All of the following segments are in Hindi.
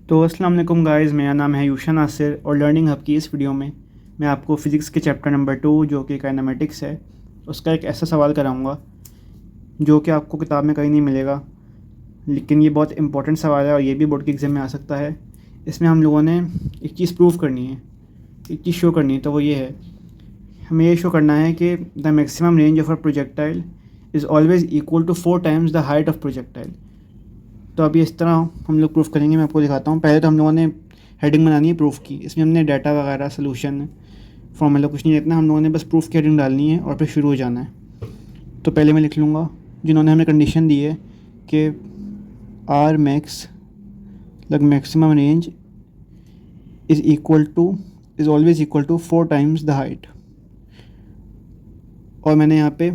तो अस्सलाम वालेकुम गाइस, मेरा नाम है यूशा नासिर और लर्निंग हब की इस वीडियो में मैं आपको फ़िज़िक्स के चैप्टर नंबर 2 जो कि काइनेमेटिक्स है उसका एक ऐसा सवाल कराऊंगा जो कि आपको किताब में कहीं नहीं मिलेगा, लेकिन ये बहुत इंपॉर्टेंट सवाल है और ये भी बोर्ड के एग्ज़ाम में आ सकता है। इसमें हम लोगों ने एक चीज़ प्रूव करनी है, एक चीज़ शो करनी है। तो वो ये है, हमें ये शो करना है कि the maximum range of a projectile is always equal to 4 times the height of projectile. तो अभी इस तरह हम लोग प्रूफ करेंगे। मैं आपको दिखाता हूँ। पहले तो हम लोगों ने हेडिंग बनानी है प्रूफ की। इसमें हमने डाटा वगैरह सोल्यूशन फॉर्मूला कुछ नहीं लिखना, हम लोगों ने बस प्रूफ की हेडिंग डालनी है और फिर शुरू हो जाना है। तो पहले मैं लिख लूँगा, जिन्होंने हमें कंडीशन दी है कि आर मैक्स लग maximum range is always equal to 4 times the height. और मैंने यहाँ पे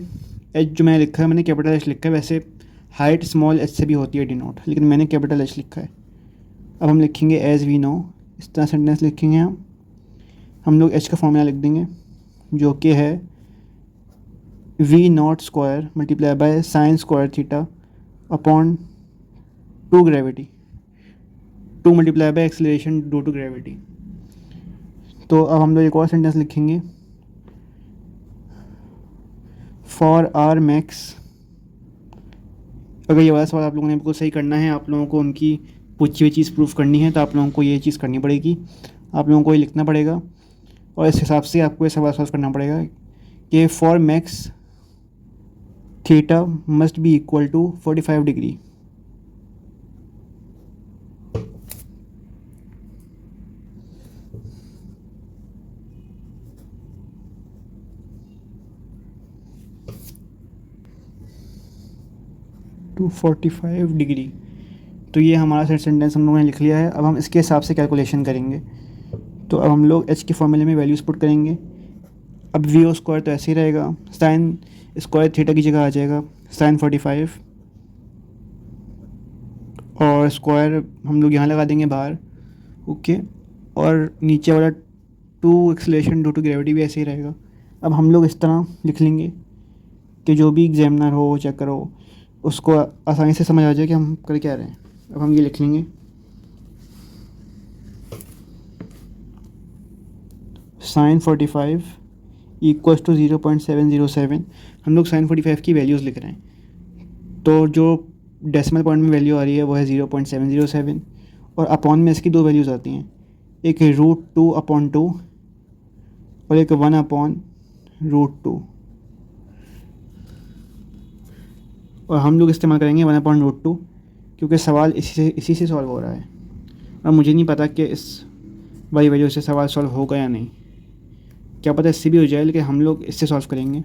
एच जो मैंने लिखा है, मैंने कैपिटल एच लिखा है। वैसे हाइट स्मॉल एच से भी होती है डिनोट, लेकिन मैंने कैपिटल एच लिखा है। अब हम लिखेंगे एज वी नो, इस तरह सेंटेंस लिखेंगे। हम लोग एच का फॉर्मूला लिख देंगे जो कि है V nought square multiply by sine square theta upon 2 gravity, 2 multiply by acceleration due to gravity. तो अब हम लोग एक और सेंटेंस लिखेंगे, फॉर आर मैक्स। अगर ये वाला सवाल आप लोगों ने बिल्कुल सही करना है, आप लोगों को उनकी पूछी हुई चीज़ प्रूफ करनी है, तो आप लोगों को ये चीज़ करनी पड़ेगी। आप लोगों को ये लिखना पड़ेगा और इस हिसाब से आपको ये सवाल सॉल्व करना पड़ेगा कि for max theta must be equal to 45 degree. To 45 degree. तो ये हमारा सेंटेंस हम लोगों ने लिख लिया है। अब हम इसके हिसाब से कैलकुलेशन करेंगे। तो अब हम लोग एच के फॉर्मूले में वैल्यूज़ पुट करेंगे। अब वी ओ स्क्वायर तो ऐसे ही रहेगा, साइन स्क्वायर थीटा की जगह आ जाएगा साइन 45, और स्क्वायर हम लोग यहाँ लगा देंगे बाहर। ओके, और नीचे वाला 2 एक्सेलरेशन ड्यू टू ग्रेविटी भी ऐसे ही रहेगा। अब हम लोग इस तरह लिख लेंगे कि जो भी एग्जामिनर हो, चेकर हो, उसको आसानी से समझ आ जाए कि हम कर क्या रहे हैं। अब हम ये लिख लेंगे, साइन 45 इक्वल्स टू 0.707। हम लोग साइन 45 की वैल्यूज़ लिख रहे हैं। तो जो डेसिमल पॉइंट में वैल्यू आ रही है वो है 0.707, और अपॉन में इसकी 2 वैल्यूज़ आती हैं, एक √2/2 और एक 1/√2। और हम लोग इस्तेमाल करेंगे 1/√2 क्योंकि सवाल इसी से सॉल्व हो रहा है। और मुझे नहीं पता कि इस वाली वजह से सवाल सॉल्व होगा या नहीं, क्या पता इससे भी हो जाए, लेकिन हम लोग इससे सॉल्व करेंगे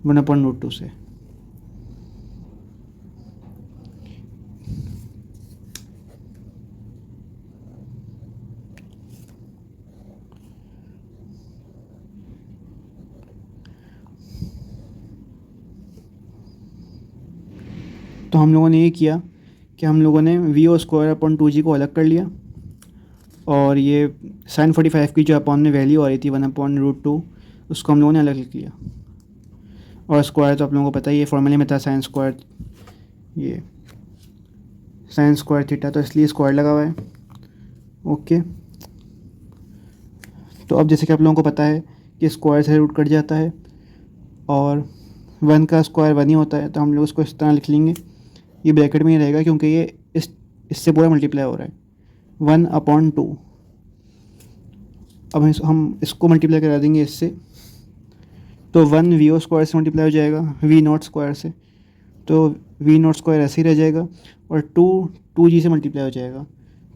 1/√2 से। तो हम लोगों ने ये किया कि हम लोगों ने we O square upon 2g को अलग कर लिया, और ये साइन 45 की जो अपॉन में वैल्यू आ रही थी 1/√2 उसको हम लोगों ने अलग लिख लिया। और स्क्वायर तो आप लोगों को पता ही है, फॉर्मूले में था साइन स्क्वायर, ये साइन स्क्वायर थीटा, तो इसलिए स्क्वायर लगा हुआ है। ओके, तो अब जैसे कि आप लोगों को पता है कि स्क्वायर से रूट कट जाता है और 1 का स्क्वायर 1 ही होता है, तो हम लोग उसको इस तरह लिख लेंगे। ये ब्रैकेट में ही रहेगा क्योंकि ये इससे पूरा मल्टीप्लाई हो रहा है 1/2। अब हम इसको मल्टीप्लाई करा देंगे इससे, तो 1 वी ओ स्क्वायर से मल्टीप्लाई हो जाएगा वी नॉट स्क्वायर से, तो वी नॉट स्क्वायर ऐसे ही रह जाएगा, और 2 जी से मल्टीप्लाई हो जाएगा,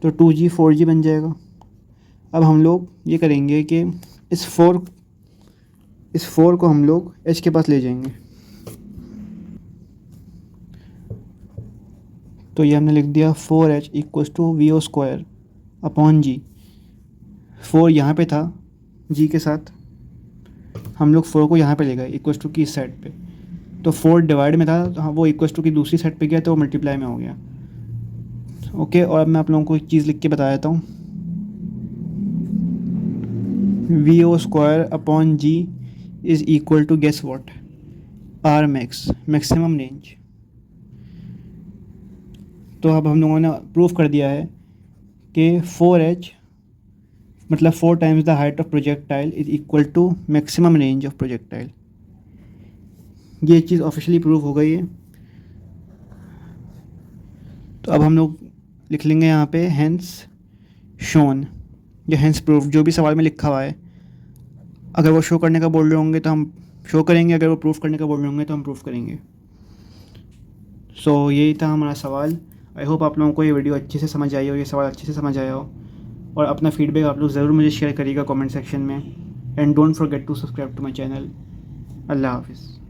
तो 2g 4g बन जाएगा। अब हम लोग ये करेंगे कि इस 4 को हम लोग h के पास ले जाएंगे। तो ये हमने लिख दिया 4h equals to V O square upon G. 4 यहाँ पे था g के साथ, हम लोग 4 को यहाँ पे ले गए इक्वल्स टू की इस साइड पे, तो 4 डिवाइड में था, तो हाँ वो इक्वल्स टू की दूसरी साइड पे गया तो वो मल्टीप्लाई में हो गया। ओके, और अब मैं आप लोगों को एक चीज़ लिख के बता देता हूँ, V O square upon G is equal to guess what, R max maximum range. तो अब हम लोगों ने प्रूव कर दिया है कि 4h मतलब 4 times the height of projectile is equal to maximum range of projectile. ये चीज़ ऑफिशियली प्रूव हो गई है। तो अब हम लोग लिख लेंगे यहाँ पे हेंस शोन या हेंस प्रूफ, जो भी सवाल में लिखा हुआ है। अगर वो शो करने का बोल रहे होंगे तो हम शो करेंगे, अगर वो प्रूफ करने का बोल रहे होंगे तो हम प्रूफ करेंगे। सो यही था हमारा सवाल। आई होप आप लोगों को ये वीडियो अच्छे से समझ आई हो, ये सवाल अच्छे से समझ आया हो। और अपना फीडबैक आप लोग ज़रूर मुझे शेयर करिएगा कमेंट सेक्शन में। And don't forget to subscribe to my channel. अल्लाह हाफिज़।